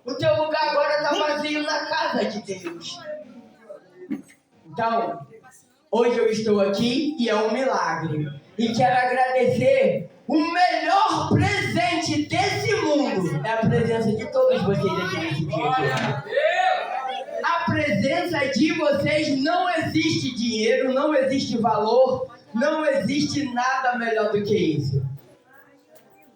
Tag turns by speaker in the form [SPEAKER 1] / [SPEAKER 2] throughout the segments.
[SPEAKER 1] O teu lugar agora está vazio na casa de Deus. Então, hoje eu estou aqui e é um milagre. E quero agradecer o melhor presente desse mundo. É a presença de todos vocês aqui nesse dia. A presença de vocês, não existe dinheiro, não existe valor, não existe nada melhor do que isso.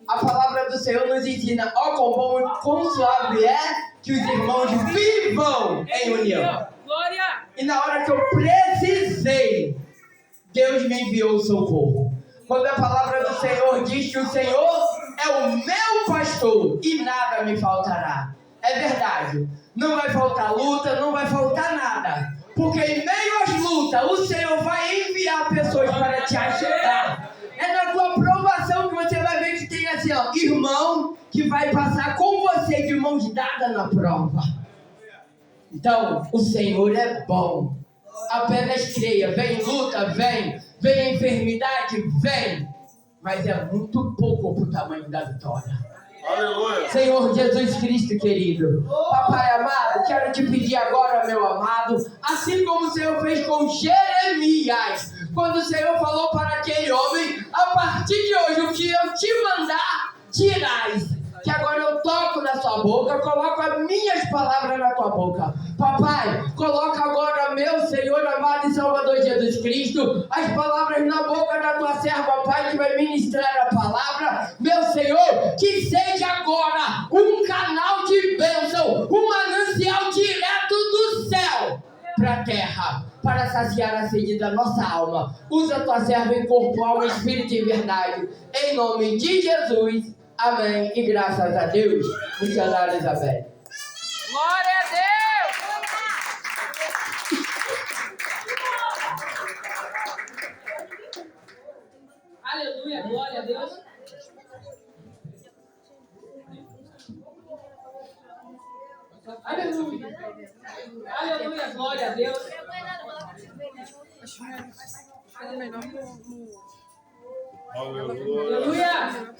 [SPEAKER 1] A palavra do Senhor nos ensina, ó quão bom e quão suave é que os irmãos vivam em união.
[SPEAKER 2] Glória!
[SPEAKER 1] E na hora que eu precisei, Deus me enviou o socorro. Quando a palavra do Senhor diz que o Senhor é o meu pastor e nada me faltará. É verdade. Não vai faltar luta, não vai faltar nada. Porque em meio às lutas, o Senhor vai enviar pessoas para te ajudar. É na tua provação que você vai ver que tem assim, ó, irmão que vai passar com você de mãos dadas na prova. Então, o Senhor é bom. Apenas creia. Vem luta, vem enfermidade, vem. Mas é muito pouco para o tamanho da vitória.
[SPEAKER 3] Aleluia.
[SPEAKER 1] Senhor Jesus Cristo querido, Papai amado, quero te pedir agora, meu amado, assim como o Senhor fez com Jeremias, quando o Senhor falou para aquele homem, a partir de hoje o que eu te mandar, dirás. Que agora eu toco na sua boca, coloco as minhas palavras na tua boca. Papai, coloca agora, meu Senhor amado e Salvador Jesus Cristo, as palavras na boca da tua serva, Pai, que vai ministrar a palavra. Meu Senhor, que seja agora um canal de bênção, um manancial direto do céu para a terra, para saciar a sede da nossa alma. Usa a tua serva em corpo, alma, espírito e verdade. Em nome de Jesus. Amém. E graças a Deus, missionária Isabel.
[SPEAKER 2] Glória a Deus! Aleluia, glória a Deus. Aleluia. Aleluia, glória a Deus. Aleluia.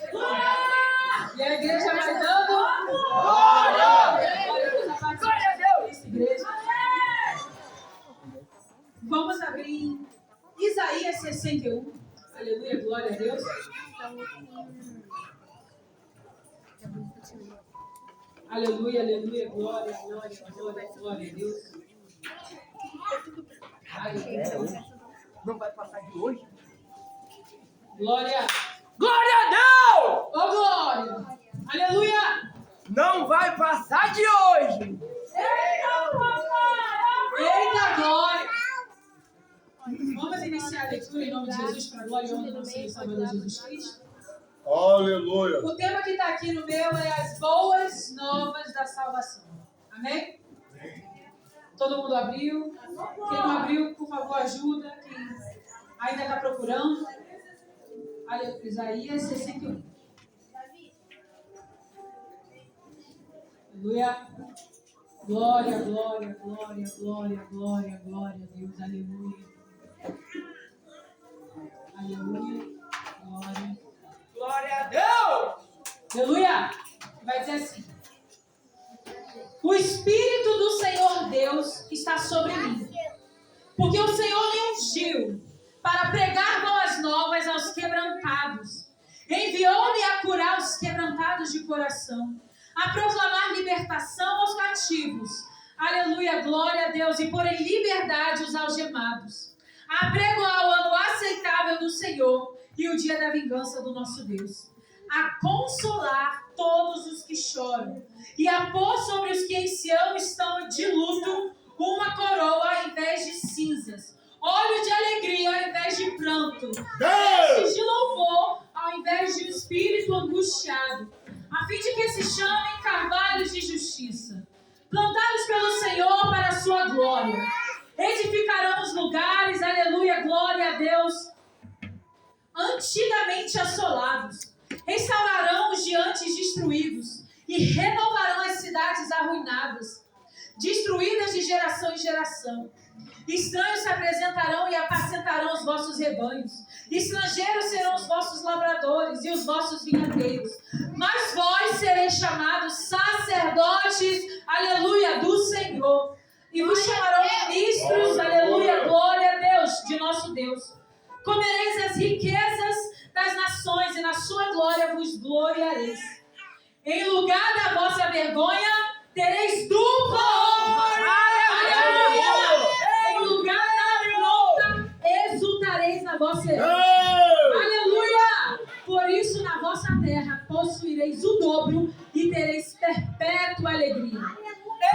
[SPEAKER 2] E a igreja vai dando glória a Deus. Igreja. Vamos abrir Isaías 61. Aleluia, glória a Deus. Aleluia, aleluia, glória, glória, glória, glória a Deus. Aleluia.
[SPEAKER 1] Não vai passar de hoje?
[SPEAKER 2] Glória.
[SPEAKER 1] Glória a Deus!
[SPEAKER 2] Ô, glória. Aleluia.
[SPEAKER 1] Não vai passar de hoje.
[SPEAKER 2] Eita, glória. Vamos iniciar a leitura em nome de Jesus para a glória e honra do nosso Senhor e Salvador Jesus Cristo.
[SPEAKER 3] Aleluia.
[SPEAKER 2] O tema que está aqui no meu é as boas novas da salvação. Amém? Todo mundo abriu? Quem não abriu, por favor, ajuda. Quem ainda está procurando. Isaías 61. Aleluia. Glória, glória, glória, glória, glória, glória a Deus. Aleluia. Aleluia. Glória.
[SPEAKER 1] Glória a Deus!
[SPEAKER 2] Aleluia. Vai dizer assim. O Espírito do Senhor Deus está sobre mim. Porque o Senhor me ungiu para pregar boas novas aos quebrantados. Enviou-me a curar os quebrantados de coração, a proclamar libertação aos cativos. Aleluia, glória a Deus. E pôr em liberdade os algemados. A pregoar o ano aceitável do Senhor e o dia da vingança do nosso Deus. A consolar todos os que choram e a pôr sobre os que em Sião estão de luto uma coroa ao invés de cinzas, óleo de alegria ao invés de pranto, vestes de louvor ao invés de um espírito angustiado, a fim de que se chamem carvalhos de justiça, plantados pelo Senhor para a sua glória. Edificarão os lugares, aleluia, glória a Deus, antigamente assolados. Restaurarão os diantes destruídos e renovarão as cidades arruinadas, destruídas de geração em geração. Estranhos se apresentarão e apacentarão os vossos rebanhos. Estrangeiros serão os vossos lavradores e os vossos vinhateiros. Mas vós sereis chamados sacerdotes, aleluia, do Senhor. E vos chamarão ministros, aleluia, glória a Deus, de nosso Deus. Comereis as riquezas das nações e na sua glória vos gloriareis. Em lugar da vossa vergonha, tereis dupla honra. Aleluia! Em lugar da afronta, exultareis na vossa herança. Aleluia! Por isso, na vossa terra, possuireis o dobro e tereis perpétua alegria.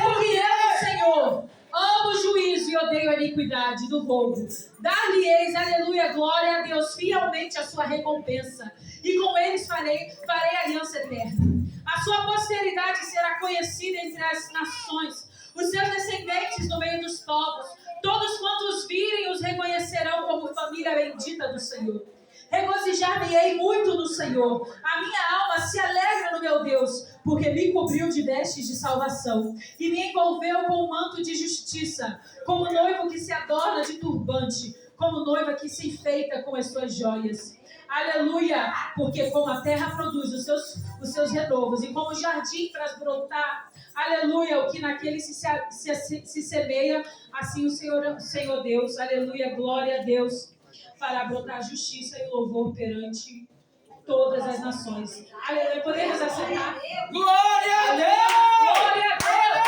[SPEAKER 2] Porque eu, Senhor, amo o juízo e odeio a iniquidade do roubo. Dar-lhe-eis, aleluia, glória a Deus, fielmente a sua recompensa. E com eles farei aliança eterna. A sua posteridade será conhecida entre as nações, os seus descendentes no meio dos povos. Todos quantos virem os reconhecerão como família bendita do Senhor. Regozijar-me-ei muito no Senhor. A minha alma se alegra no meu Deus, porque me cobriu de vestes de salvação e me envolveu com um manto de justiça, como noivo que se adorna de turbante, como noiva que se enfeita com as suas joias. Aleluia! Porque como a terra produz os seus renovos e como o jardim faz brotar, aleluia, o que naquele se semeia, assim o Senhor Deus, aleluia, glória a Deus, fará brotar justiça e louvor perante todas as nações. Aleluia, podemos aceitar?
[SPEAKER 1] Glória a Deus!
[SPEAKER 2] Glória a Deus!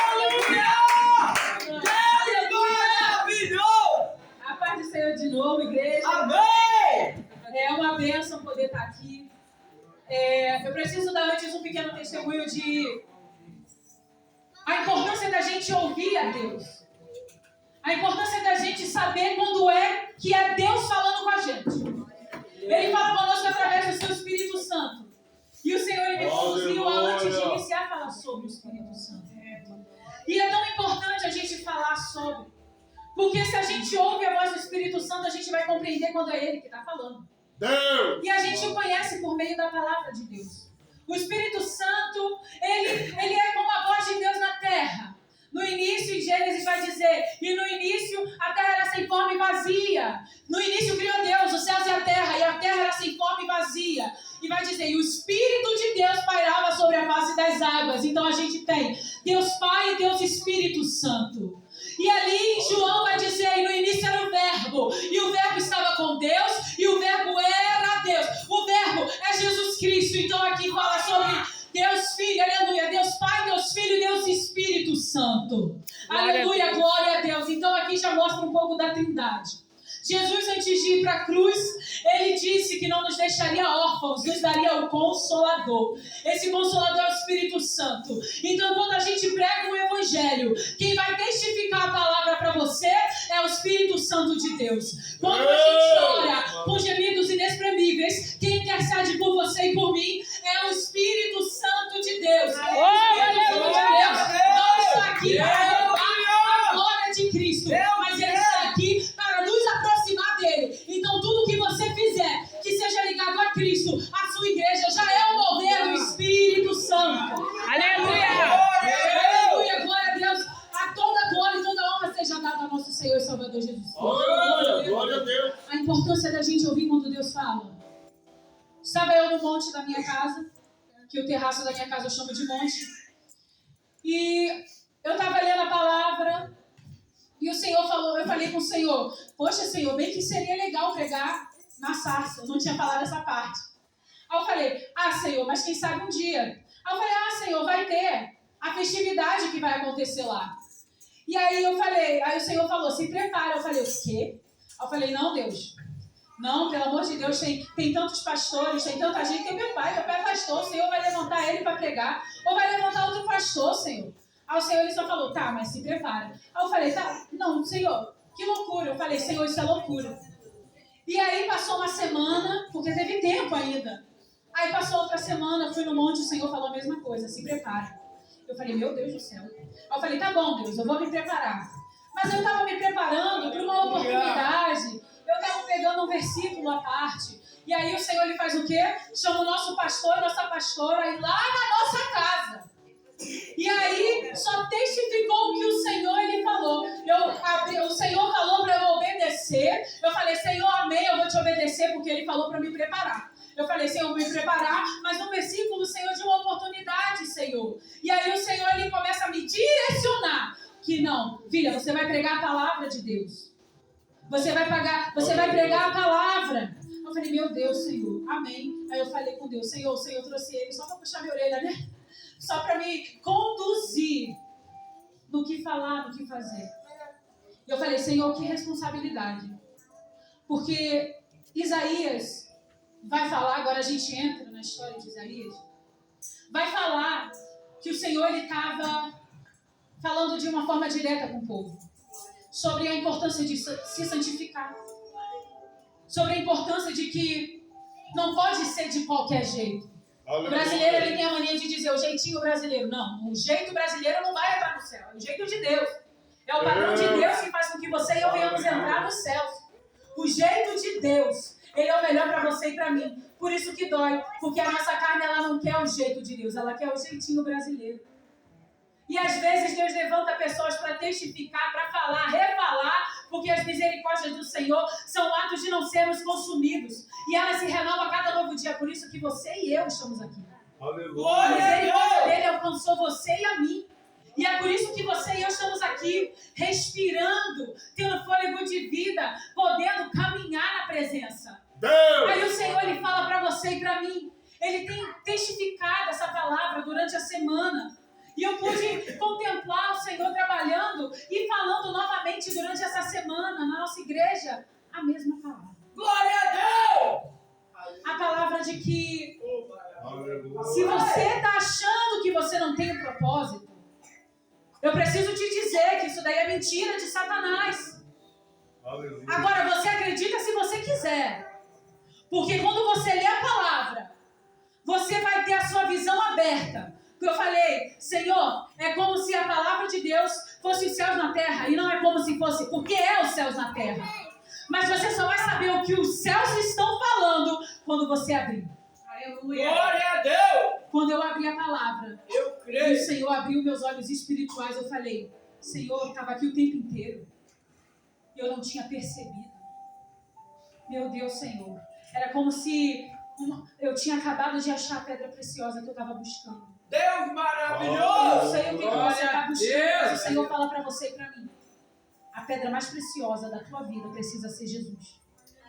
[SPEAKER 1] Maravilhoso!
[SPEAKER 2] A paz do Senhor de novo, igreja.
[SPEAKER 1] Amém!
[SPEAKER 2] É uma bênção poder estar aqui. Eu preciso dar antes um pequeno testemunho de a importância da gente ouvir a Deus. A importância da gente saber quando é que é Deus falando com a gente. Ele fala conosco através do seu Espírito Santo. E o Senhor me conduziu antes de iniciar a falar sobre o Espírito Santo. E é tão importante a gente falar sobre. Porque se a gente ouve a voz do Espírito Santo, a gente vai compreender quando é Ele que está falando.
[SPEAKER 3] Deus.
[SPEAKER 2] E a gente o conhece por meio da palavra de Deus. O Espírito Santo, ele é como a voz de Deus na terra. No início, em Gênesis vai dizer, e no início a terra era sem forma e vazia. No início criou Deus, os céus e a terra era sem forma e vazia. E vai dizer, e o Espírito de Deus pairava sobre a face das águas. Então a gente tem Deus Pai e Deus Espírito Santo. E ali em João vai dizer, e no início era o Verbo, e o Verbo estava com Deus, e o Verbo era Deus. O Verbo é Jesus Cristo. Então aqui fala sobre Deus Filho, aleluia, Deus Pai, Deus Filho e Deus Espírito Santo. Aleluia, glória a Deus. Então aqui já mostra um pouco da Trindade. Jesus, antes de ir para a cruz, ele disse que não nos deixaria órfãos, nos daria o Consolador. Esse Consolador é o Espírito Santo. Então, quando a gente prega o Evangelho, quem vai testificar a palavra para você é o Espírito Santo de Deus. Quando a gente ora com gemidos inexprimíveis, quem intercede por você e por mim é o Espírito Santo de Deus. O Espírito Santo de Deus não está aqui para levar a glória de Cristo, mas ele está aqui para nos aproximar dele. Então tudo que você fizer que seja ligado a Cristo, a sua igreja, já é o mover do Espírito Santo. Aleluia! Aleluia, glória a Deus. A toda glória e toda honra seja dada ao nosso Senhor e Salvador Jesus Cristo.
[SPEAKER 3] Glória a Deus.
[SPEAKER 2] A importância da gente ouvir quando Deus fala. Estava eu no monte da minha casa, que o terraço da minha casa eu chamo de monte, e eu estava lendo a palavra. E o Senhor falou, eu falei com o Senhor, poxa, Senhor, bem que seria legal pregar na sarça. Eu não tinha falado essa parte. Aí eu falei, Senhor, mas quem sabe um dia. Aí eu falei, Senhor, vai ter a festividade que vai acontecer lá. E aí eu falei, aí o Senhor falou, se prepara. Eu falei, o quê? Aí eu falei, não, Deus. Não, pelo amor de Deus, tem tantos pastores, tem tanta gente. Tem meu pai é pastor, o Senhor vai levantar ele para pregar. Ou vai levantar outro pastor, Senhor. Aí o Senhor ele só falou, tá, mas se prepara. Aí eu falei, tá, não, Senhor, que loucura. Eu falei, Senhor, isso é loucura. E aí passou uma semana, porque teve tempo ainda. Aí passou outra semana, eu fui no monte, o Senhor falou a mesma coisa, se prepara. Eu falei, meu Deus do céu. Aí eu falei, tá bom, Deus, eu vou me preparar. Mas eu estava me preparando para uma oportunidade. Eu estava pegando um versículo à parte. E aí o Senhor ele faz o quê? Chama o nosso pastor e nossa pastora aí lá na nossa casa. E aí só testificou o que o Senhor ele falou. O Senhor falou para eu obedecer. Eu falei, Senhor, amém, eu vou te obedecer porque ele falou para me preparar. Eu falei, Senhor, eu vou me preparar, mas no versículo, Senhor, de uma oportunidade, Senhor. E aí o Senhor, ele começa a me direcionar. Que não, filha, você vai pregar a palavra de Deus. Você vai pregar a palavra. Eu falei, meu Deus, Senhor, amém. Aí eu falei com Deus, Senhor, o Senhor trouxe ele só para puxar minha orelha, né? Só para me conduzir no que falar, no que fazer. E eu falei, Senhor, que responsabilidade. Porque Isaías vai falar, agora a gente entra na história de Isaías, vai falar que o Senhor ele estava falando de uma forma direta com o povo. Sobre a importância de se santificar. Sobre a importância de que não pode ser de qualquer jeito. O brasileiro ele tem a mania de dizer o jeitinho brasileiro. Não, o jeito brasileiro não vai entrar no céu. É o jeito de Deus. É o padrão de Deus que faz com que você e eu venhamos entrar no céu. O jeito de Deus, ele é o melhor para você e para mim. Por isso que dói. Porque a nossa carne ela não quer o jeito de Deus. Ela quer o jeitinho brasileiro. E às vezes Deus levanta pessoas para testificar, para falar, refalar, porque as misericórdias do Senhor são atos de não sermos consumidos. E elas se renovam a cada novo dia. Por isso que você e eu estamos aqui.
[SPEAKER 3] Aleluia.
[SPEAKER 2] A misericórdia dele alcançou você e a mim. E é por isso que você e eu estamos aqui, respirando, tendo fôlego de vida, podendo caminhar na presença.
[SPEAKER 3] Deus.
[SPEAKER 2] Aí o Senhor ele fala para você e para mim. Ele tem testificado essa palavra durante a semana. E eu pude contemplar o Senhor trabalhando e falando novamente durante essa semana na nossa igreja a mesma palavra.
[SPEAKER 1] Glória a Deus!
[SPEAKER 2] A palavra de que
[SPEAKER 3] Aleluia.
[SPEAKER 2] se você está achando que você não tem um propósito, eu preciso te dizer que isso daí é mentira de Satanás.
[SPEAKER 3] Aleluia.
[SPEAKER 2] Agora, você acredita se você quiser. Porque quando você lê a palavra, você vai ter a sua visão aberta. Eu falei, Senhor, é como se a palavra de Deus fosse os céus na terra. E não é como se fosse, porque é os céus na terra. Mas você só vai saber o que os céus estão falando quando você abrir.
[SPEAKER 1] Aleluia. Glória a Deus!
[SPEAKER 2] Quando eu abri a palavra,
[SPEAKER 1] Eu
[SPEAKER 2] e o
[SPEAKER 1] creio.
[SPEAKER 2] Senhor abriu meus olhos espirituais, eu falei, Senhor, eu estava aqui o tempo inteiro. E eu não tinha percebido. Meu Deus, Senhor. Era como se eu tinha acabado de achar a pedra preciosa que eu estava buscando.
[SPEAKER 1] Deus
[SPEAKER 2] Eu não
[SPEAKER 1] maravilhoso!
[SPEAKER 2] sei o que
[SPEAKER 1] Glória
[SPEAKER 2] você está
[SPEAKER 1] a
[SPEAKER 2] buscando,
[SPEAKER 1] Deus.
[SPEAKER 2] mas o Senhor fala para você e para mim. A pedra mais preciosa da tua vida precisa ser Jesus.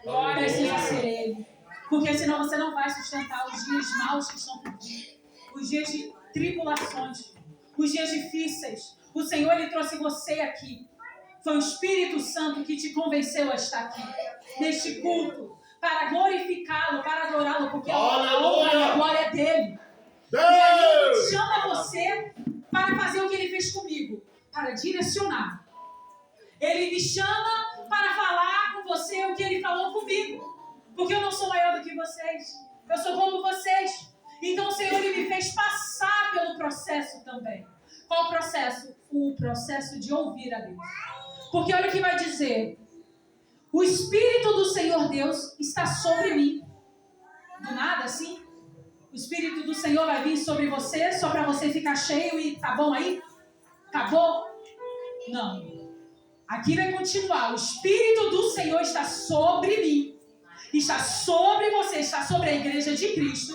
[SPEAKER 1] Glória a
[SPEAKER 2] Precisa
[SPEAKER 1] Deus.
[SPEAKER 2] ser Ele. Porque senão você não vai sustentar os dias maus que estão por vir. Os dias de tribulações. Os dias difíceis. O Senhor, Ele trouxe você aqui. Foi o Espírito Santo que te convenceu a estar aqui. Neste culto. Para glorificá-lo, para adorá-lo. Porque a honra e a glória é dele. E aí Ele chama você para fazer o que Ele fez comigo. Para direcionar. Ele me chama para falar com você o que Ele falou comigo. Porque eu não sou maior do que vocês. Eu sou como vocês. Então o Senhor Ele me fez passar pelo processo também. Qual o processo? O processo de ouvir a Deus. Porque olha o que vai dizer. O Espírito do Senhor Deus está sobre mim. Do nada assim? O Espírito do Senhor vai vir sobre você só para você ficar cheio e tá bom aí? Acabou? Não. Aqui vai continuar. O Espírito do Senhor está sobre mim. Está sobre você, está sobre a igreja de Cristo.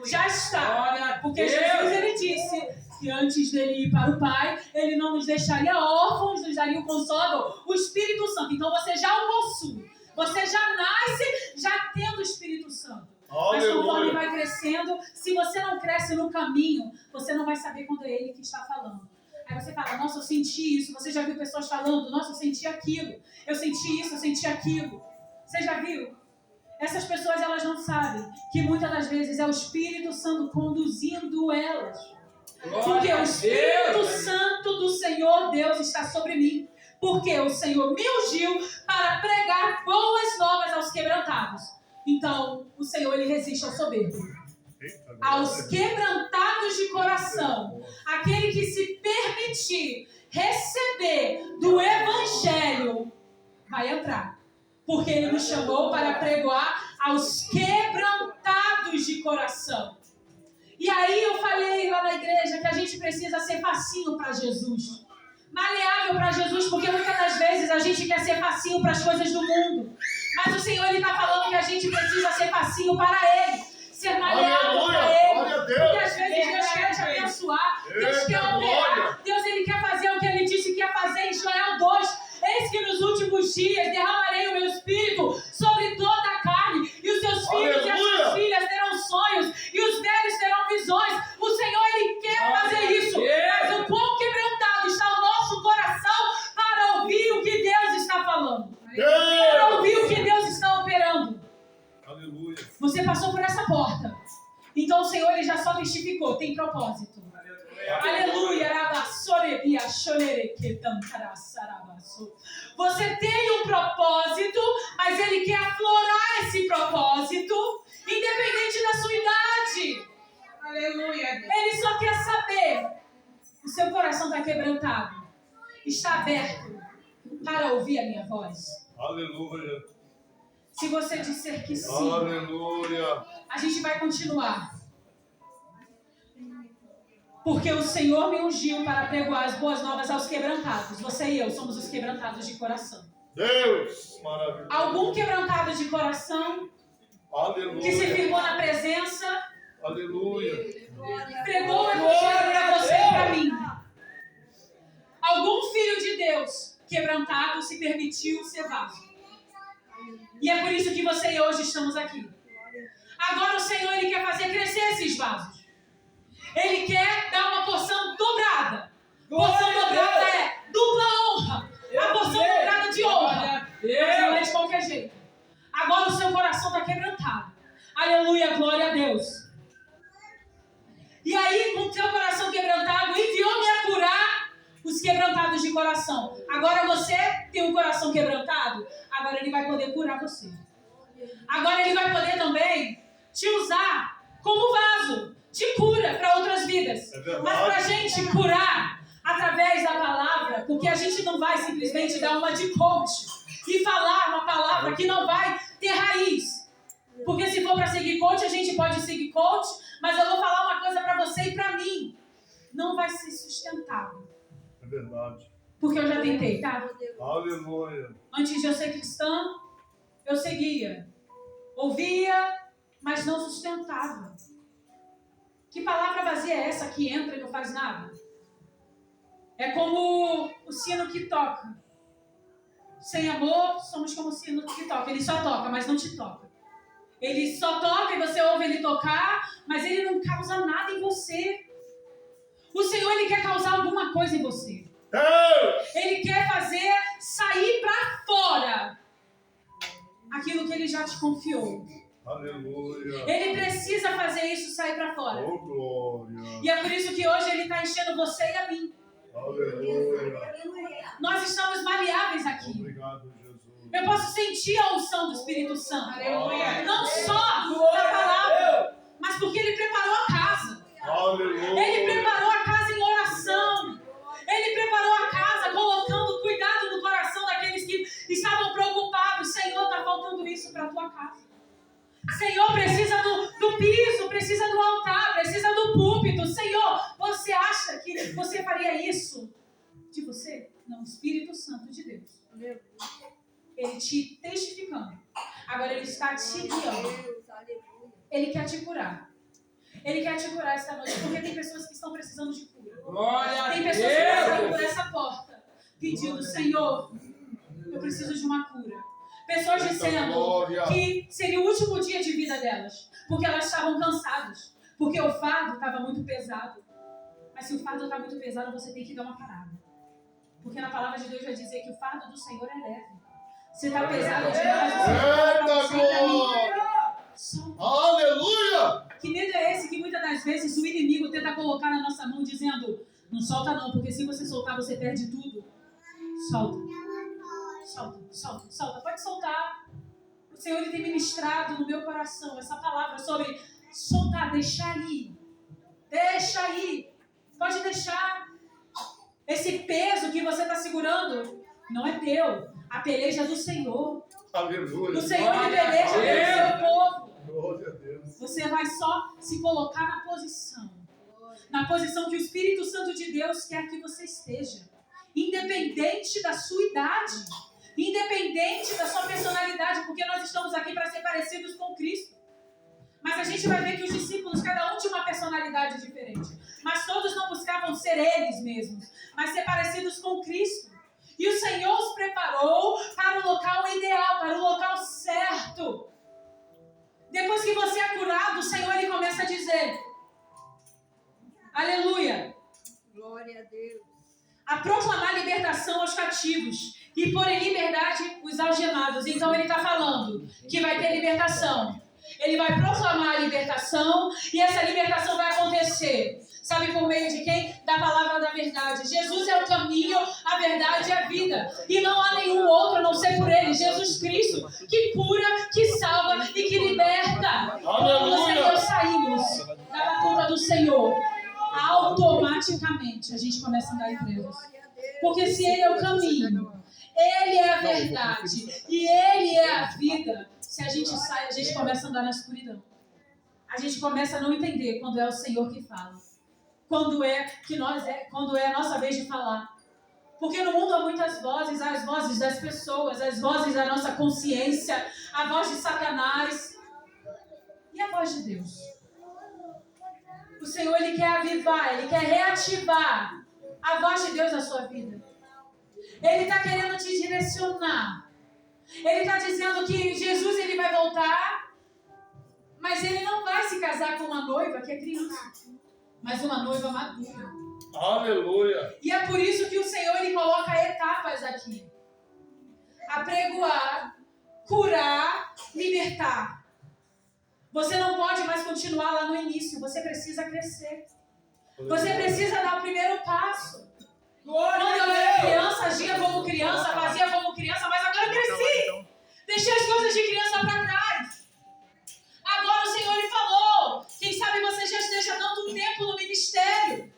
[SPEAKER 2] Já está. Porque Jesus ele disse que antes dele ir para o Pai, ele não nos deixaria órfãos, nos daria o Consolador, o Espírito Santo. Então você já o possui. Você já nasce já tendo o Espírito Santo. Mas conforme vai crescendo, se você não cresce no caminho, você não vai saber quando é Ele que está falando. Aí você fala, nossa, eu senti isso. Você já viu pessoas falando, nossa, eu senti aquilo. Eu senti isso, eu senti aquilo. Você já viu? Essas pessoas, elas não sabem que muitas das vezes é o Espírito Santo conduzindo elas. Porque o Espírito Santo do Senhor Deus está sobre mim. Porque o Senhor me ungiu para pregar boas novas aos quebrantados. Então, o Senhor, Ele resiste ao soberbo. Aos quebrantados de coração. Aquele que se permitir receber do Evangelho, vai entrar. Porque Ele nos chamou para pregoar aos quebrantados de coração. E aí eu falei lá na igreja que a gente precisa ser facinho para Jesus. Maleável para Jesus, porque muitas das vezes a gente quer ser facinho para as coisas do mundo. Mas o Senhor está falando que a gente precisa ser facinho para Ele. Ser maleável para Ele. Porque às vezes Deus quer te abençoar. Deus quer operar. Deus Ele quer fazer o que Ele disse que ia fazer em Joel 2. Eis que nos últimos dias derramarei o meu espírito sobre toda a carne. E os seus filhos e as suas filhas terão sonhos. E os velhos terão visões. O Senhor Ele quer fazer isso. Mas o quão quebrantado está o nosso coração para ouvir o que Deus está falando. Para ouvir o que Deus está operando.
[SPEAKER 3] Aleluia.
[SPEAKER 2] Você passou por essa porta. Então o Senhor Ele já só testificou. Tem propósito. Aleluia. Você tem um propósito, mas Ele quer aflorar esse propósito, independente da sua idade.
[SPEAKER 4] Aleluia.
[SPEAKER 2] Ele só quer saber. O seu coração está quebrantado. Está aberto para ouvir a minha voz.
[SPEAKER 3] Aleluia.
[SPEAKER 2] Se você disser que sim,
[SPEAKER 3] Aleluia.
[SPEAKER 2] a gente vai continuar. Porque o Senhor me ungiu para pregoar as boas novas aos quebrantados. Você e eu somos os quebrantados de coração.
[SPEAKER 3] Deus, maravilhoso.
[SPEAKER 2] Algum quebrantado de coração
[SPEAKER 3] Aleluia.
[SPEAKER 2] que se firmou na presença,
[SPEAKER 3] Aleluia.
[SPEAKER 2] pregou o evangelho para você e para mim. Algum filho de Deus quebrantado se permitiu ser vaso. E é por isso que você e eu hoje estamos aqui. Agora o Senhor Ele quer fazer crescer esses vasos. Ele quer dar uma porção dobrada. Porção dobrada é dupla honra. A porção dobrada de honra. Mas não é de qualquer jeito. Agora o seu coração está quebrantado. Aleluia, glória a Deus. E aí, com o teu coração quebrantado, enviou-me a curar os quebrantados de coração. Agora você tem um coração quebrantado. Agora Ele vai poder curar você. Agora Ele vai poder também te usar como vaso de cura para outras vidas. Mas para a gente curar através da palavra, porque a gente não vai simplesmente dar uma de coach e falar uma palavra que não vai ter raiz. Porque se for para seguir coach, a gente pode seguir coach, mas eu vou falar uma coisa para você e para mim. Não vai ser sustentável.
[SPEAKER 3] É verdade.
[SPEAKER 2] Porque eu já tentei, tá?
[SPEAKER 3] Aleluia.
[SPEAKER 2] Antes de eu ser cristã, eu seguia. Ouvia, mas não sustentava. Que palavra vazia é essa que entra e não faz nada? É como o sino que toca. Sem amor, somos como o sino que toca. Ele só toca, mas não te toca. Ele só toca e você ouve ele tocar, mas ele não causa nada em você. O Senhor, Ele quer causar alguma coisa em você. Ele quer fazer sair para fora aquilo que Ele já te confiou.
[SPEAKER 3] Aleluia.
[SPEAKER 2] Ele precisa fazer isso sair para fora.
[SPEAKER 3] Oh, glória.
[SPEAKER 2] E é por isso que hoje Ele está enchendo você e a mim.
[SPEAKER 3] Aleluia.
[SPEAKER 2] Nós estamos maleáveis aqui.
[SPEAKER 3] Obrigado, Jesus.
[SPEAKER 2] Eu posso sentir a unção do Espírito Santo.
[SPEAKER 4] Aleluia.
[SPEAKER 2] Não só na palavra, mas porque Ele preparou a casa.
[SPEAKER 3] Aleluia.
[SPEAKER 2] Ele preparou a casa em oração. Ele preparou a casa colocando cuidado no coração daqueles que estavam preocupados. Senhor, está faltando isso para a tua casa. Senhor, precisa do piso, precisa do altar, precisa do púlpito. Senhor, você acha que você faria isso de você? Não, o Espírito Santo de Deus. Ele te testificando. Agora Ele está te guiando. Ele quer te curar. Ele quer te curar esta noite, porque tem pessoas que estão precisando de cura. Tem pessoas que passaram por essa porta, pedindo, Senhor, eu preciso de uma cura. Pessoas dizendo que seria o último dia de vida delas, porque elas estavam cansadas, porque o fardo estava muito pesado. Mas se o fardo está muito pesado, você tem que dar uma parada. Porque na palavra de Deus vai dizer que o fardo do Senhor é leve. Se está pesado demais, o Senhor para mim.
[SPEAKER 3] Aleluia.
[SPEAKER 2] Que medo é esse que muitas das vezes o inimigo tenta colocar na nossa mão dizendo, não solta não, porque se você soltar você perde tudo. Solta. Solta, solta, solta. Pode soltar. O Senhor Ele tem ministrado no meu coração essa palavra sobre soltar, deixar ir. Deixa ir. Pode deixar. Esse peso que você está segurando não é teu. A peleja é do Senhor.
[SPEAKER 3] Aleluia.
[SPEAKER 2] O Senhor Ele peleja pelo seu povo.
[SPEAKER 3] Glória a Deus.
[SPEAKER 2] Você vai só se colocar na posição que o Espírito Santo de Deus quer que você esteja. Independente da sua idade, independente da sua personalidade, porque nós estamos aqui para ser parecidos com Cristo. Mas a gente vai ver que os discípulos, cada um tinha uma personalidade diferente. Mas todos não buscavam ser eles mesmos, mas ser parecidos com Cristo. E o Senhor os preparou para o local ideal, para o local certo. Depois que você é curado, o Senhor ele começa a dizer: aleluia.
[SPEAKER 4] Glória a Deus.
[SPEAKER 2] A proclamar libertação aos cativos e pôr em liberdade os algemados. Então ele está falando que vai ter libertação. Ele vai proclamar a libertação e essa libertação vai acontecer. Sabe por meio de quem? Da palavra da verdade. Jesus é o caminho, a verdade e a vida. E não há nenhum outro a não ser por ele. Jesus Cristo, que cura, que salva e que liberta. Quando você e eu saímos da batuta do Senhor, automaticamente a gente começa a andar em trevas. Porque se ele é o caminho, ele é a verdade e ele é a vida, se a gente sai, a gente começa a andar na escuridão. A gente começa a não entender quando é o Senhor que fala. Quando é a nossa vez de falar. Porque no mundo há muitas vozes, as vozes das pessoas, as vozes da nossa consciência, a voz de Satanás e a voz de Deus. O Senhor, ele quer avivar, ele quer reativar a voz de Deus na sua vida. Ele está querendo te direcionar. Ele está dizendo que Jesus ele vai voltar, mas ele não vai se casar com uma noiva que é criança, mas uma noiva madura.
[SPEAKER 3] Aleluia.
[SPEAKER 2] E é por isso que o Senhor ele coloca etapas aqui: apregoar, curar, libertar. Você não pode mais continuar lá no início, você precisa crescer. Você precisa dar o primeiro passo. Quando eu era criança, agia como criança, fazia como criança, mas agora eu cresci. Deixei as coisas de criança para trás. Agora o Senhor lhe falou. Quem sabe você já esteja tanto tempo no ministério,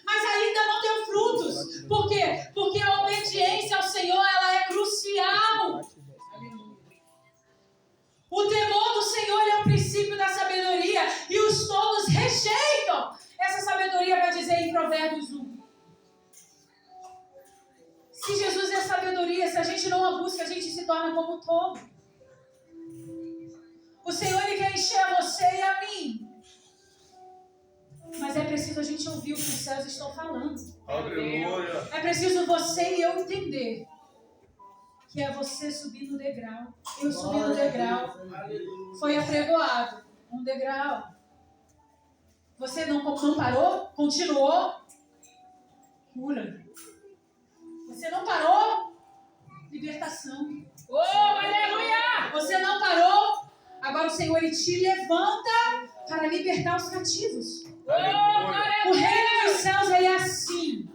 [SPEAKER 2] mas ainda não deu frutos. Por quê? Porque a obediência ao Senhor ela é crucial. O temor do Senhor é o princípio da sabedoria e os tolos rejeitam. Essa sabedoria vai dizer em Provérbios 1. Se Jesus é sabedoria, se a gente não a busca, a gente se torna como tolo. O Senhor ele quer encher você e a mim. Mas é preciso a gente ouvir o que os céus estão falando.
[SPEAKER 3] Aleluia.
[SPEAKER 2] É preciso você e eu entender que é você subir no degrau. Eu subi no degrau. Foi apregoado. Um degrau. Você não parou? Continuou? Cura. Você não parou? Libertação.
[SPEAKER 4] Oh, aleluia!
[SPEAKER 2] Você não parou? Agora o Senhor ele te levanta para libertar os cativos. O reino dos céus ele é assim.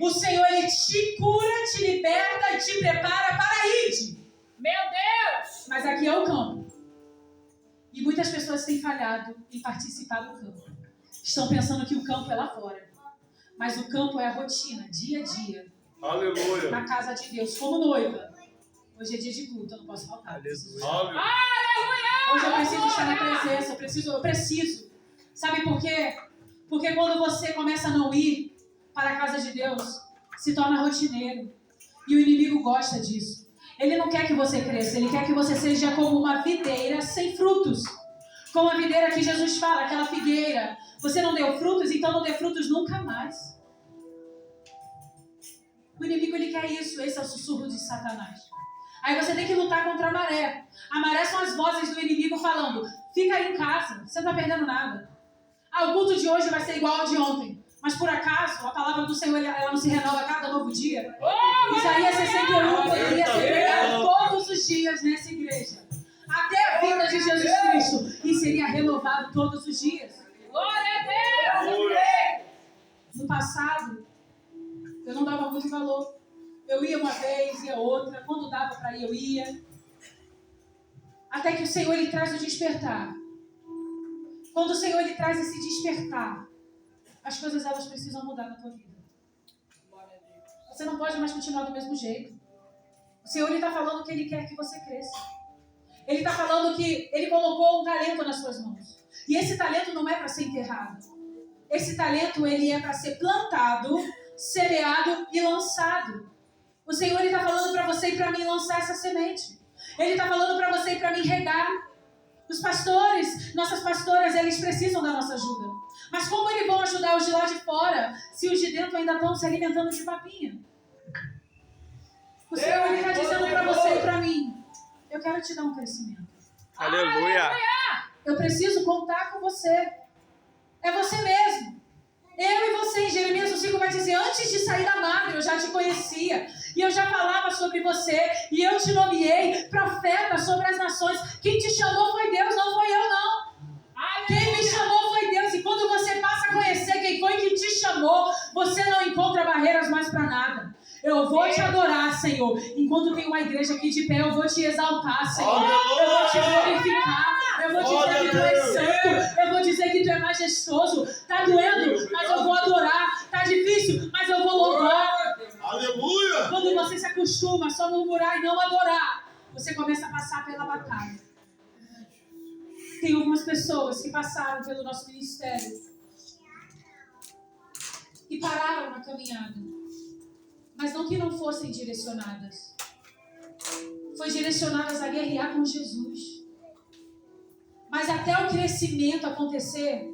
[SPEAKER 2] O Senhor ele te cura, te liberta e te prepara para ir.
[SPEAKER 4] Meu Deus!
[SPEAKER 2] Mas aqui é o campo. E muitas pessoas têm falhado em participar do campo. Estão pensando que o campo é lá fora. Mas o campo é a rotina, dia a dia.
[SPEAKER 3] Aleluia.
[SPEAKER 2] Na casa de Deus, como noiva. Hoje é dia de culto, eu não posso faltar.
[SPEAKER 3] Aleluia.
[SPEAKER 2] Hoje eu preciso estar na presença, eu preciso. Sabe por quê? Porque quando você começa a não ir para a casa de Deus, se torna rotineiro. E o inimigo gosta disso. Ele não quer que você cresça, ele quer que você seja como uma videira sem frutos. Como a videira que Jesus fala, aquela figueira. Você não deu frutos, então não dê frutos nunca mais. O inimigo ele quer isso, esse é o sussurro de Satanás. Aí você tem que lutar contra a maré. A maré são as vozes do inimigo falando: fica aí em casa, você não está perdendo nada. O culto de hoje vai ser igual ao de ontem. Mas por acaso, a palavra do Senhor ela não se renova a cada novo dia? Isaías 61 poderia ser pregado todos os dias nessa igreja. Até a vinda de Jesus Cristo. E seria renovado todos os dias.
[SPEAKER 4] Glória a Deus!
[SPEAKER 2] No passado, eu não dava muito valor. Eu ia uma vez, ia outra. Quando dava para ir, eu ia. Até que o Senhor ele traz o despertar. Quando o Senhor ele traz esse despertar, as coisas elas precisam mudar na tua vida. Você não pode mais continuar do mesmo jeito. O Senhor ele está falando que Ele quer que você cresça. Ele está falando que Ele colocou um talento nas suas mãos. E esse talento não é para ser enterrado. Esse talento, ele é para ser plantado, semeado e lançado. O Senhor está falando para você e para mim lançar essa semente. Ele está falando para você e para mim regar. Os pastores, nossas pastoras, eles precisam da nossa ajuda. Mas como eles vão ajudar os de lá de fora, se os de dentro ainda estão se alimentando de papinha? O Senhor está dizendo para você e para mim, eu quero te dar um crescimento.
[SPEAKER 5] Aleluia.
[SPEAKER 2] Eu preciso contar com você. É você mesmo. Eu e você, em Jeremias 5 vai dizer, antes de sair da madre eu já te conhecia. E eu já falava sobre você. E eu te nomeei profeta sobre as nações. Quem te chamou foi Deus, não foi eu não. Quem me chamou foi Deus. E quando você passa a conhecer quem foi que te chamou, você não encontra barreiras mais para nada. Eu vou te adorar, Senhor. Enquanto tem uma igreja aqui de pé, eu vou te exaltar, Senhor. Eu vou te glorificar. Eu vou dizer que tu és santo. Eu vou dizer que tu é majestoso. Tá doendo, mas eu vou adorar. Tá difícil, mas eu vou louvar.
[SPEAKER 3] Aleluia.
[SPEAKER 2] Quando você se acostuma a só murmurar e não adorar, você começa a passar pela batalha. Tem algumas pessoas que passaram pelo nosso ministério e pararam na caminhada. Mas não que não fossem direcionadas. Foi direcionadas a guerrear com Jesus. Mas até o crescimento acontecer,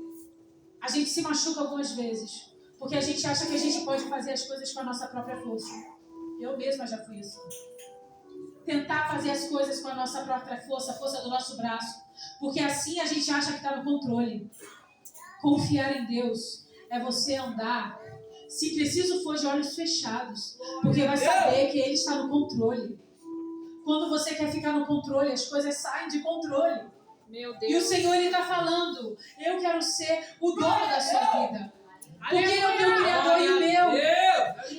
[SPEAKER 2] a gente se machuca algumas vezes. Porque a gente acha que a gente pode fazer as coisas com a nossa própria força. Eu mesma já fui assim. Tentar fazer as coisas com a nossa própria força, a força do nosso braço. Porque assim a gente acha que está no controle. Confiar em Deus é você andar, se preciso for, de olhos fechados. Porque vai saber que Ele está no controle. Quando você quer ficar no controle, as coisas saem de controle.
[SPEAKER 4] Meu Deus.
[SPEAKER 2] E o Senhor, Ele está falando, eu quero ser o dono da sua vida. Porque Ele é o teu Criador e o meu.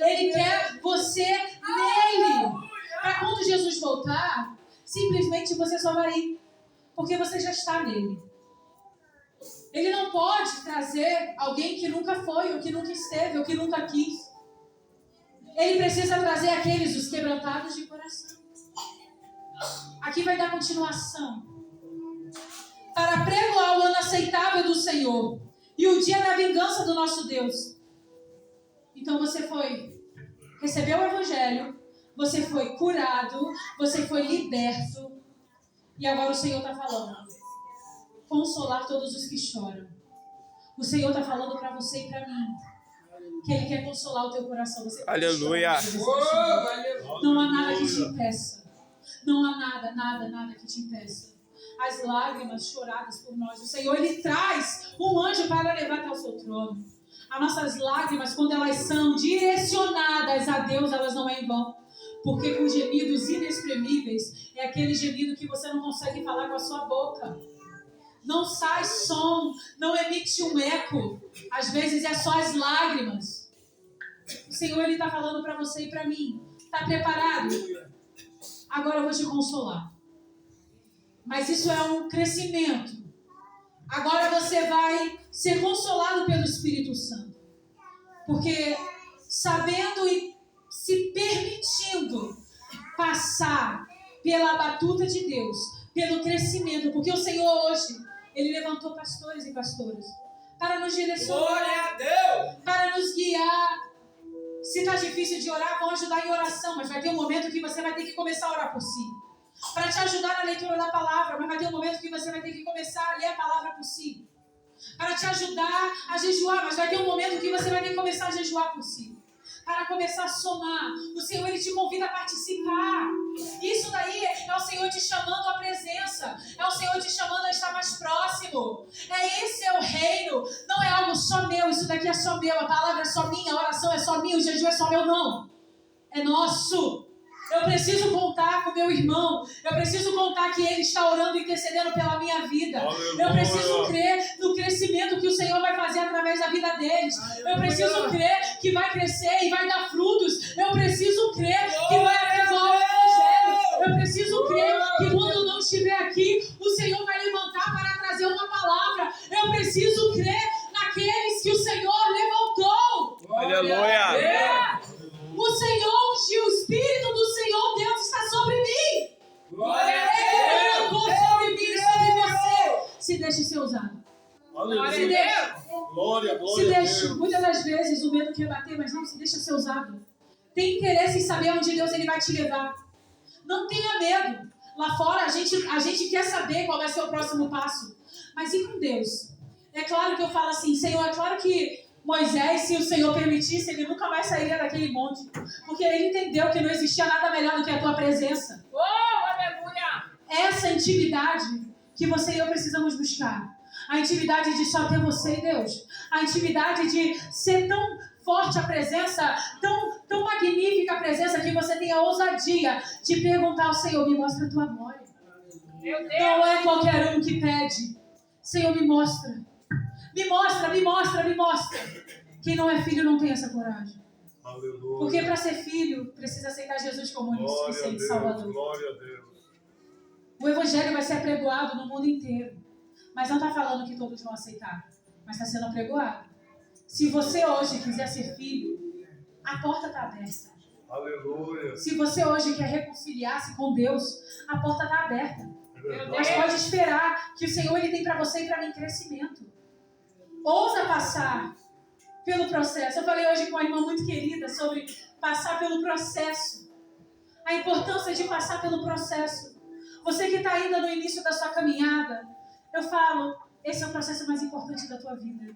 [SPEAKER 2] Ele quer você nele. Para quando Jesus voltar, simplesmente você só vai ir. Porque você já está nele. Ele não pode trazer alguém que nunca foi, ou que nunca esteve, ou que nunca quis. Ele precisa trazer aqueles, os quebrantados de coração. Aqui vai dar continuação. Para pregoar o ano aceitável do Senhor e o dia da vingança do nosso Deus. Então você recebeu o Evangelho, você foi curado, você foi liberto. E agora o Senhor está falando. Consolar todos os que choram. O Senhor está falando para você e para mim. Que Ele quer consolar o teu coração. Você
[SPEAKER 5] Aleluia.
[SPEAKER 2] não há nada que te impeça. Não há nada que te impeça. As lágrimas choradas por nós. O Senhor, Ele traz um anjo para levar até o seu trono. As nossas lágrimas, quando elas são direcionadas a Deus, elas não é em vão. Porque com gemidos inexprimíveis, é aquele gemido que você não consegue falar com a sua boca. Não sai som, não emite um eco. Às vezes é só as lágrimas. O Senhor, Ele está falando para você e para mim. Está preparado? Agora eu vou te consolar. Mas isso é um crescimento. Agora você vai ser consolado pelo Espírito Santo. Porque sabendo e se permitindo passar pela batuta de Deus, pelo crescimento. Porque o Senhor hoje, Ele levantou pastores e pastoras para nos direcionar.
[SPEAKER 1] Glória a Deus!
[SPEAKER 2] Para nos guiar. Se está difícil de orar, vão ajudar em oração. Mas vai ter um momento que você vai ter que começar a orar por si. Para te ajudar na leitura da palavra. Mas vai ter um momento que você vai ter que começar a ler a palavra por si. Para te ajudar a jejuar. Mas vai ter um momento que você vai ter que começar a jejuar por si. Para começar a somar. O Senhor, Ele te convida a participar. Isso daí é o Senhor te chamando à presença. É o Senhor te chamando a estar mais próximo. Esse é o reino. Não é algo só meu. Isso daqui é só meu. A palavra é só minha. A oração é só minha. O jejum é só meu. Não. É nosso. Eu preciso contar com o meu irmão. Eu preciso contar que ele está orando e intercedendo pela minha vida.
[SPEAKER 3] Aleluia.
[SPEAKER 2] Eu preciso crer no crescimento que o Senhor vai fazer através da vida deles. Eu preciso crer que vai crescer e vai dar frutos. Eu preciso crer que vai abençoar o Evangelho. Eu preciso crer que quando não estiver aqui, o Senhor vai levantar para trazer uma palavra. Eu preciso crer naqueles que o Senhor levantou.
[SPEAKER 5] Aleluia.
[SPEAKER 2] O Senhor ungiu, o Espírito do Senhor Deus está sobre mim.
[SPEAKER 1] Glória a
[SPEAKER 2] Ele
[SPEAKER 1] Deus!
[SPEAKER 2] colocou sobre mim e sobre você. Se deixe ser usado.
[SPEAKER 3] Aleluia.
[SPEAKER 2] Se deixa.
[SPEAKER 3] Glória,
[SPEAKER 2] Se
[SPEAKER 3] glória a
[SPEAKER 2] deixa.
[SPEAKER 3] Deus.
[SPEAKER 2] Muitas das vezes o medo quer bater, mas não se deixa ser usado. Tem interesse em saber onde Deus ele vai te levar. Não tenha medo. Lá fora a gente quer saber qual vai ser o próximo passo. Mas e com Deus? É claro que eu falo assim, Senhor, é claro que Moisés, se o Senhor permitisse, ele nunca mais sairia daquele monte. Porque ele entendeu que não existia nada melhor do que a tua presença.
[SPEAKER 4] Oh, aleluia.
[SPEAKER 2] Essa intimidade que você e eu precisamos buscar. A intimidade de só ter você e Deus. A intimidade de ser tão forte a presença, tão magnífica a presença, que você tenha a ousadia de perguntar ao Senhor, me mostra a tua glória.
[SPEAKER 4] Meu Deus.
[SPEAKER 2] Não é qualquer um que pede. Senhor, me mostra. Me mostra, me mostra, me mostra. Quem não é filho não tem essa coragem.
[SPEAKER 3] Aleluia.
[SPEAKER 2] Porque para ser filho, precisa aceitar Jesus como único
[SPEAKER 3] Glória a
[SPEAKER 2] suficiente
[SPEAKER 3] Deus,
[SPEAKER 2] Salvador.
[SPEAKER 3] glória a Deus.
[SPEAKER 2] O Evangelho vai ser apregoado no mundo inteiro. Mas não está falando que todos vão aceitar. Mas está sendo apregoado. Se você hoje quiser ser filho, a porta está aberta.
[SPEAKER 3] Aleluia.
[SPEAKER 2] Se você hoje quer reconciliar-se com Deus, a porta está aberta.
[SPEAKER 3] É verdade.
[SPEAKER 2] Mas pode esperar que o Senhor ele tem para você e para mim crescimento. Ousa passar pelo processo. Eu falei hoje com uma irmã muito querida sobre passar pelo processo. A importância de passar pelo processo. Você que está ainda no início da sua caminhada, eu falo, esse é o processo mais importante da tua vida.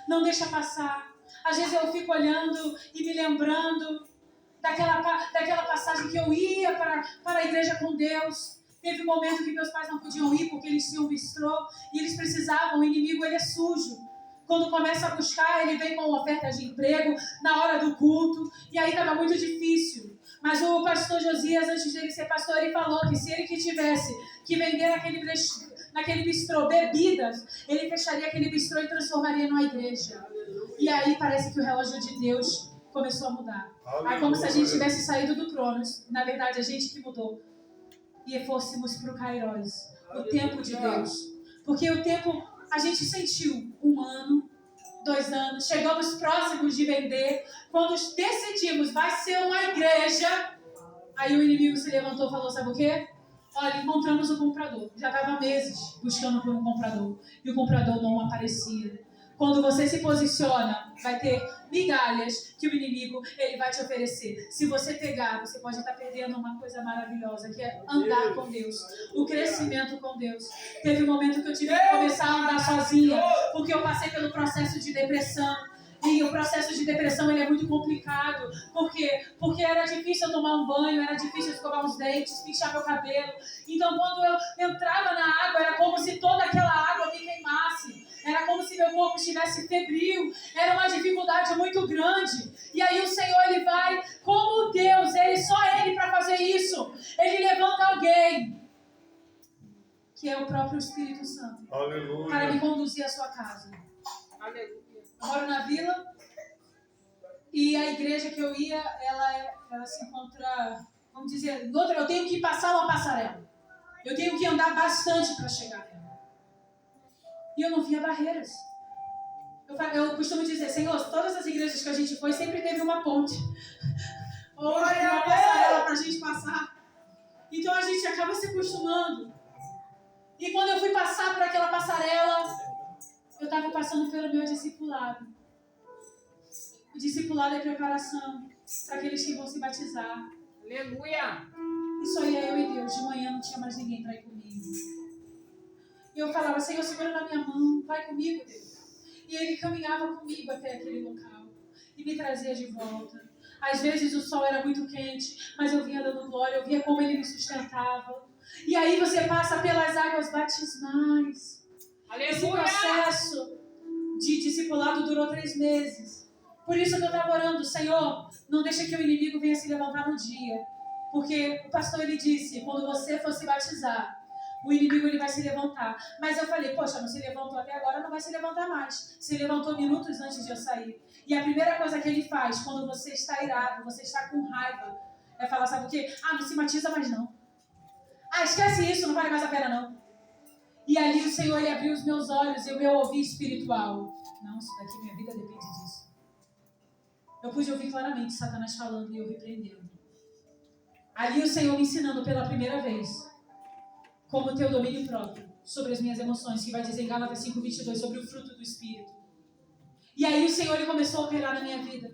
[SPEAKER 2] Não deixa passar. Às vezes eu fico olhando e me lembrando daquela passagem que eu ia para a igreja com Deus. Teve um momento que meus pais não podiam ir porque eles tinham bistrô e eles precisavam, o inimigo ele é sujo. Quando começa a buscar, ele vem com ofertas de emprego na hora do culto e aí estava muito difícil. Mas o pastor Josias, antes dele ser pastor, ele falou que se ele que tivesse que vender naquele bistrô bebidas, ele fecharia aquele bistrô e transformaria numa igreja. E aí parece que o relógio de Deus começou a mudar. Aí como se a gente tivesse saído do Cronos. Na verdade, a gente que mudou. E fôssemos para o Kairos, o tempo de Deus. Porque o tempo, a gente sentiu 1 ano, 2 anos, chegamos próximos de vender. Quando decidimos, vai ser uma igreja, aí o inimigo se levantou e falou, sabe o quê? Olha, encontramos o comprador. Já estava meses buscando por um comprador. E o comprador não aparecia. Quando você se posiciona, vai ter migalhas que o inimigo ele vai te oferecer. Se você pegar, você pode estar perdendo uma coisa maravilhosa, que é andar com Deus. O crescimento com Deus. Teve um momento que eu tive que começar a andar sozinha, porque eu passei pelo processo de depressão. E o processo de depressão ele é muito complicado. Por quê? Porque era difícil eu tomar um banho, era difícil eu escovar os dentes, pinchar meu cabelo. Então, quando eu entrava na água, era como se toda aquela água me queimasse. Era como se meu corpo estivesse febril. Era uma dificuldade muito grande. E aí o Senhor, ele vai, como Deus, só Ele para fazer isso. Ele levanta alguém, que é o próprio Espírito Santo.
[SPEAKER 3] Aleluia.
[SPEAKER 2] Para me conduzir à sua casa.
[SPEAKER 4] Aleluia.
[SPEAKER 2] Eu moro na vila. E a igreja que eu ia, ela se encontra, vamos dizer, eu tenho que passar uma passarela. Eu tenho que andar bastante para chegar nela. E eu não via barreiras. Eu costumo dizer, Senhor, todas as igrejas que a gente foi, sempre teve uma ponte. Ou uma passarela para a gente passar. Então a gente acaba se acostumando. E quando eu fui passar por aquela passarela, eu estava passando pelo meu discipulado. O discipulado é preparação para aqueles que vão se batizar.
[SPEAKER 4] Aleluia.
[SPEAKER 2] E só ia eu e Deus. De manhã não tinha mais ninguém para ir comigo. E eu falava, Senhor, segura na minha mão, vai comigo, Deus. E Ele caminhava comigo até aquele local e me trazia de volta. Às vezes o sol era muito quente, mas eu vinha dando glória, eu via como Ele me sustentava. E aí você passa pelas águas batismais. Esse
[SPEAKER 4] Aleluia.
[SPEAKER 2] processo de discipulado durou 3 meses. Por isso que eu estava orando, Senhor, não deixa que o inimigo venha se levantar no dia. Porque o pastor ele disse, quando você for se batizar, o inimigo ele vai se levantar. Mas eu falei, poxa, não se levantou até agora, não vai se levantar mais. Se levantou minutos antes de eu sair. E a primeira coisa que ele faz, quando você está irado, você está com raiva, é falar, sabe o quê? Ah, não se batiza mais não. Ah, esquece isso, não vale mais a pena não. E ali o Senhor ele abriu os meus olhos e o meu ouvido espiritual. Não, isso daqui, minha vida depende disso. Eu pude ouvir claramente Satanás falando e eu repreendendo. Ali o Senhor me ensinando pela primeira vez como ter o domínio próprio sobre as minhas emoções, que vai dizer em Gálatas 5:22 sobre o fruto do Espírito. E aí o Senhor ele começou a operar na minha vida.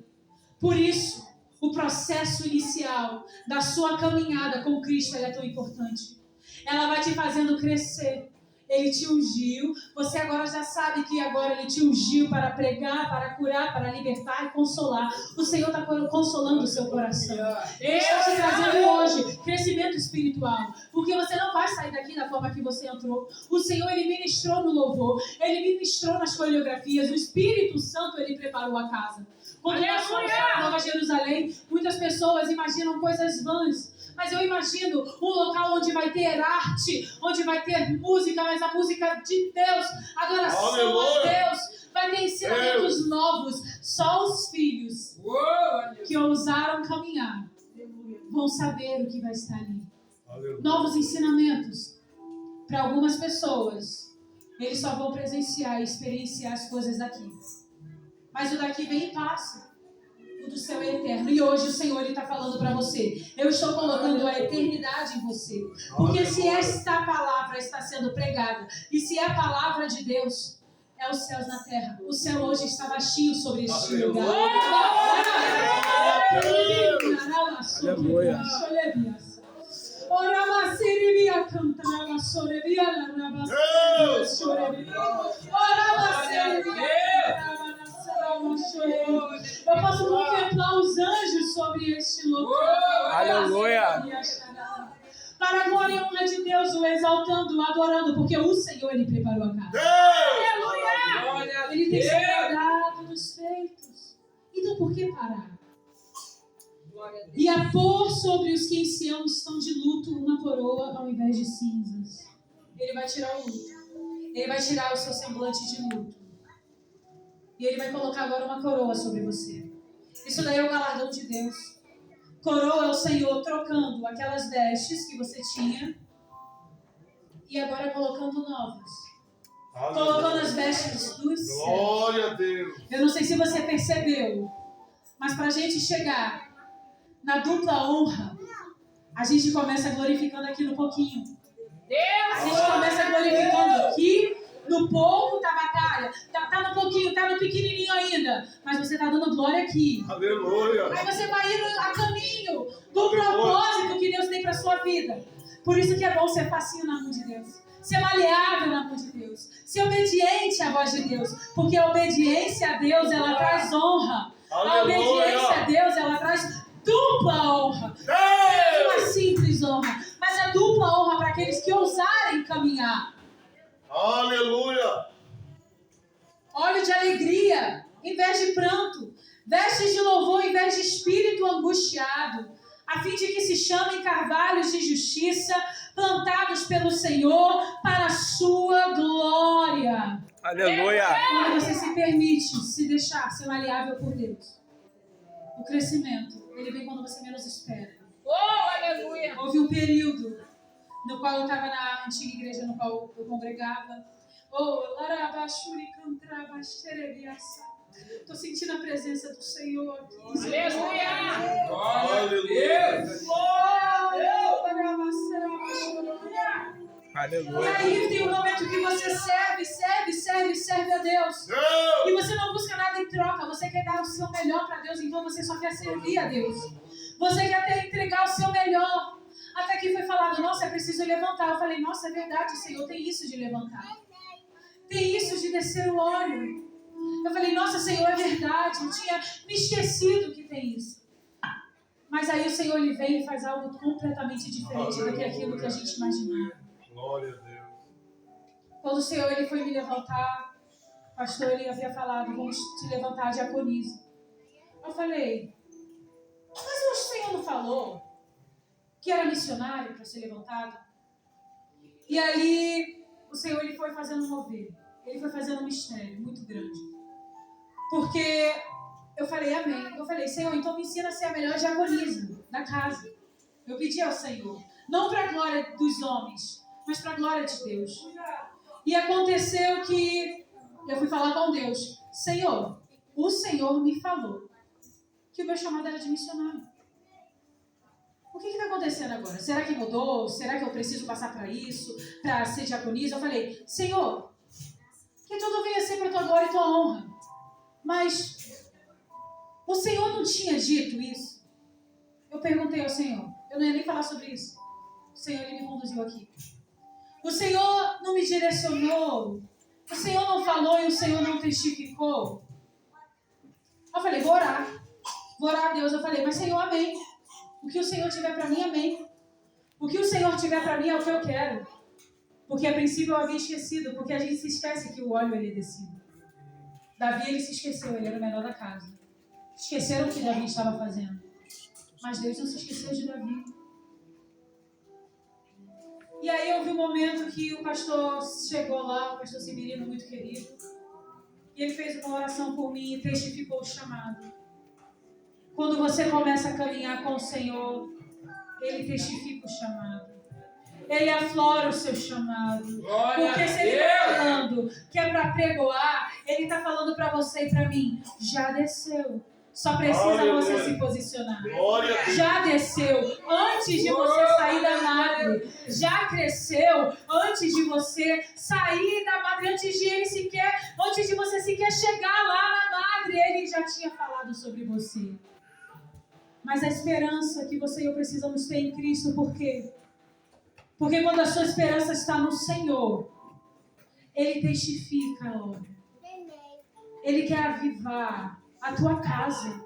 [SPEAKER 2] Por isso, o processo inicial da sua caminhada com Cristo ela é tão importante. Ela vai te fazendo crescer. Ele te ungiu. Você agora já sabe que agora Ele te ungiu para pregar, para curar, para libertar e consolar. O Senhor está consolando o seu coração. Ele está te trazendo hoje crescimento espiritual. Porque você não vai sair daqui da forma que você entrou. O Senhor, Ele ministrou no louvor. Ele ministrou nas coreografias. O Espírito Santo, Ele preparou a casa. Quando nós fomos para Nova Jerusalém, muitas pessoas imaginam coisas vãs. Mas eu imagino um local onde vai ter arte, onde vai ter música, mas a música de Deus, adoração a Deus, vai ter ensinamentos novos. Só os filhos que ousaram caminhar vão saber o que vai estar ali. Novos ensinamentos. Para algumas pessoas, eles só vão presenciar e experienciar as coisas daqui. Mas o daqui vem e passa. O do céu é eterno. E hoje o Senhor está falando para você. Eu estou colocando a eternidade em você. Porque se esta palavra está sendo pregada, e se é a palavra de Deus, é os céus na terra. O céu hoje está baixinho sobre este lugar.
[SPEAKER 5] Aleluia.
[SPEAKER 2] Eu posso contemplar os anjos sobre este local.
[SPEAKER 5] Aleluia.
[SPEAKER 2] Para a glória e honra de Deus, o exaltando, o adorando, porque o Senhor, Ele preparou a casa.
[SPEAKER 4] Aleluia.
[SPEAKER 2] Ele tem se agradado dos feitos. Então por que parar? E a pôr sobre os que em Sião estão de luto uma coroa ao invés de cinzas. Ele vai tirar o luto. Ele vai tirar o seu semblante de luto. E Ele vai colocar agora uma coroa sobre você. Isso daí é o galardão de Deus. Coroa é o Senhor trocando aquelas vestes que você tinha e agora colocando novas. Colocando as vestes dos céus.
[SPEAKER 3] Glória a Deus.
[SPEAKER 2] Eu não sei se você percebeu, mas para a gente chegar na dupla honra, a gente começa glorificando aqui no pouquinho. A gente começa glorificando aqui no pouco da batalha. Tá no pouquinho, tá no pequenininho ainda. Mas você tá dando glória aqui.
[SPEAKER 3] Aleluia.
[SPEAKER 2] Aí você vai indo a caminho do propósito que Deus tem para sua vida. Por isso que é bom ser facinho na mão de Deus. Ser maleável na mão de Deus. Ser obediente à voz de Deus. Porque a obediência a Deus, ela traz honra. A obediência a Deus, ela traz dupla honra. Não é uma simples honra, mas a dupla honra para aqueles que ousarem caminhar.
[SPEAKER 3] Aleluia.
[SPEAKER 2] Óleo de alegria em vez de pranto. Vestes de louvor em vez de espírito angustiado. A fim de que se chamem carvalhos de justiça, plantados pelo Senhor para a sua glória.
[SPEAKER 5] Aleluia.
[SPEAKER 2] Quando você se permite se deixar ser maleável por Deus. O crescimento, ele vem quando você menos espera.
[SPEAKER 4] Aleluia.
[SPEAKER 2] Houve um período no qual eu estava na antiga igreja no qual eu congregava. Estou sentindo a presença do Senhor aqui.
[SPEAKER 4] Aleluia.
[SPEAKER 5] Aleluia.
[SPEAKER 2] E aí tem um momento que você serve a Deus. E você não busca nada em troca. Você quer dar o seu melhor para Deus, então você só quer servir a Deus. Você quer entregar o seu melhor. Até que foi falado, nossa, é preciso levantar. Eu falei, nossa, é verdade, Senhor, tem isso de levantar. Tem isso de descer o óleo. Eu falei, nossa, Senhor, é verdade. Eu tinha me esquecido que tem isso. Mas aí o Senhor, ele vem e faz algo completamente diferente do que aquilo que a gente imaginava.
[SPEAKER 3] Glória a Deus.
[SPEAKER 2] Quando o Senhor, ele foi me levantar, o pastor, ele havia falado, vamos te levantar, diaconisa. Eu falei, mas o Senhor não falou que era missionário para ser levantado? E ali, o Senhor, ele foi fazendo um mover. Ele foi fazendo um mistério muito grande. Porque eu falei, amém. Eu falei, Senhor, então me ensina a ser a melhor diaconisa da casa. Eu pedi ao Senhor. Não para a glória dos homens, mas para a glória de Deus. E aconteceu que eu fui falar com Deus. Senhor, o Senhor me falou que o meu chamado era de missionário. O que está acontecendo agora? Será que mudou? Será que eu preciso passar para isso? Para ser diaconisa? Eu falei, Senhor, que tudo venha ser para tua glória e tua honra. Mas o Senhor não tinha dito isso? Eu perguntei ao Senhor. Eu não ia nem falar sobre isso. O Senhor ele me conduziu aqui. O Senhor não me direcionou. O Senhor não falou e o Senhor não testificou. Eu falei, vou orar. Vou orar a Deus. Eu falei, mas Senhor, amém. O que o Senhor tiver para mim, amém. O que o Senhor tiver para mim é o que eu quero. Porque a princípio eu havia esquecido, porque a gente se esquece que o óleo ele é descido. Davi ele se esqueceu, ele era o menor da casa. Esqueceram o que Davi estava fazendo. Mas Deus não se esqueceu de Davi. E aí eu vi um momento que o pastor chegou lá, o pastor Sibirino, muito querido, e ele fez uma oração por mim e testificou o chamado. Quando você começa a caminhar com o Senhor, ele testifica o chamado. Ele aflora o seu chamado. Porque se ele está falando que é para pregoar, ele está falando para você e para mim, já desceu. Só precisa você se posicionar. Já desceu antes de você sair da madre. Já cresceu antes de você sair da madre. Antes de você sequer chegar lá na madre, ele já tinha falado sobre você. Mas a esperança que você e eu precisamos ter em Cristo, por quê? Porque quando a sua esperança está no Senhor, Ele testifica a obra. Ele quer avivar a tua casa.